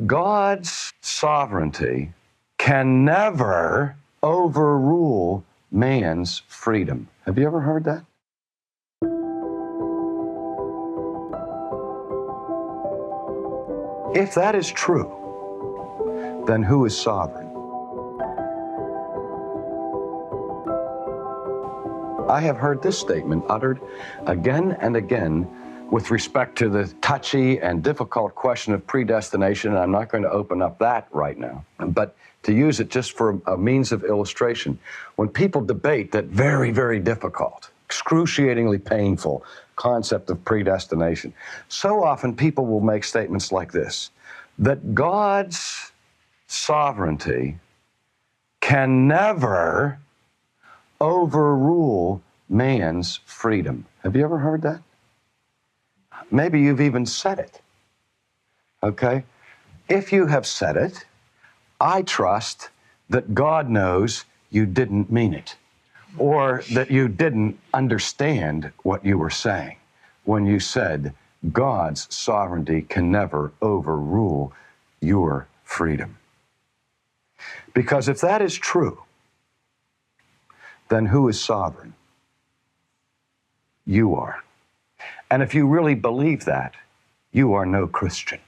God's sovereignty can never overrule man's freedom. Have you ever heard that? If that is true, then who is sovereign? I have heard this statement uttered again and again with respect to the touchy and difficult question of predestination, and I'm not going to open up that right now, but to use it just for a means of illustration. When people debate that very, very difficult, excruciatingly painful concept of predestination, so often people will make statements like this, that God's sovereignty can never overrule man's freedom. Have you ever heard that? Maybe you've even said it. Okay? If you have said it, I trust that God knows you didn't mean it, or that you didn't understand what you were saying when you said God's sovereignty can never overrule your freedom. Because if that is true, then who is sovereign? You are. And if you really believe that, you are no Christian.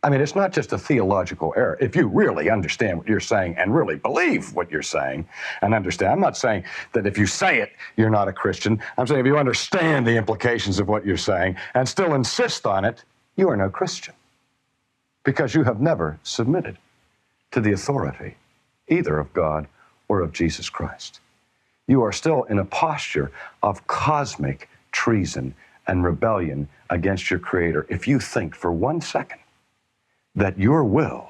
I mean, it's not just a theological error. If you really understand what you're saying and really believe what you're saying and understand, I'm not saying that if you say it, you're not a Christian. I'm saying if you understand the implications of what you're saying and still insist on it, you are no Christian. Because you have never submitted to the authority either of God or of Jesus Christ. You are still in a posture of cosmic treason and rebellion against your Creator if you think for 1 second that your will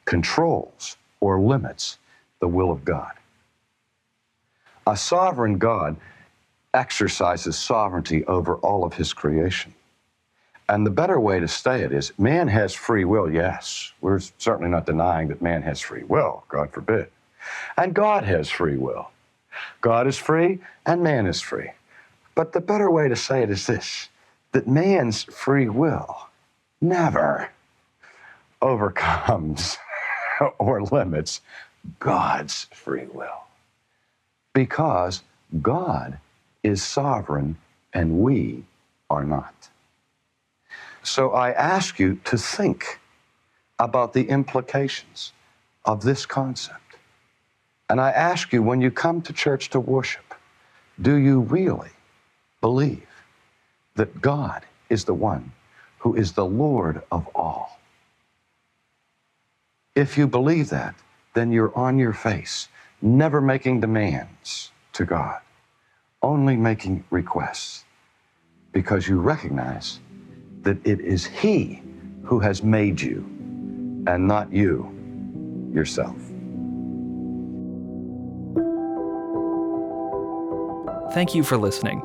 controls or limits the will of God. A sovereign God exercises sovereignty over all of His creation. And the better way to say it is, man has free will, yes. We're certainly not denying that man has free will, God forbid. And God has free will. God is free and man is free. But the better way to say it is this, that man's free will never overcomes or limits God's free will. Because God is sovereign and we are not. So I ask you to think about the implications of this concept. And I ask you, when you come to church to worship, do you really believe that God is the one who is the Lord of all? If you believe that, then you're on your face, never making demands to God, only making requests, because you recognize that it is He who has made you and not you yourself. Thank you for listening.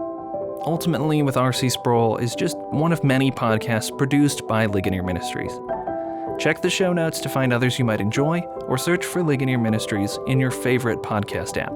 Ultimately with R.C. Sproul is just one of many podcasts produced by Ligonier Ministries. Check the show notes to find others you might enjoy, or search for Ligonier Ministries in your favorite podcast app.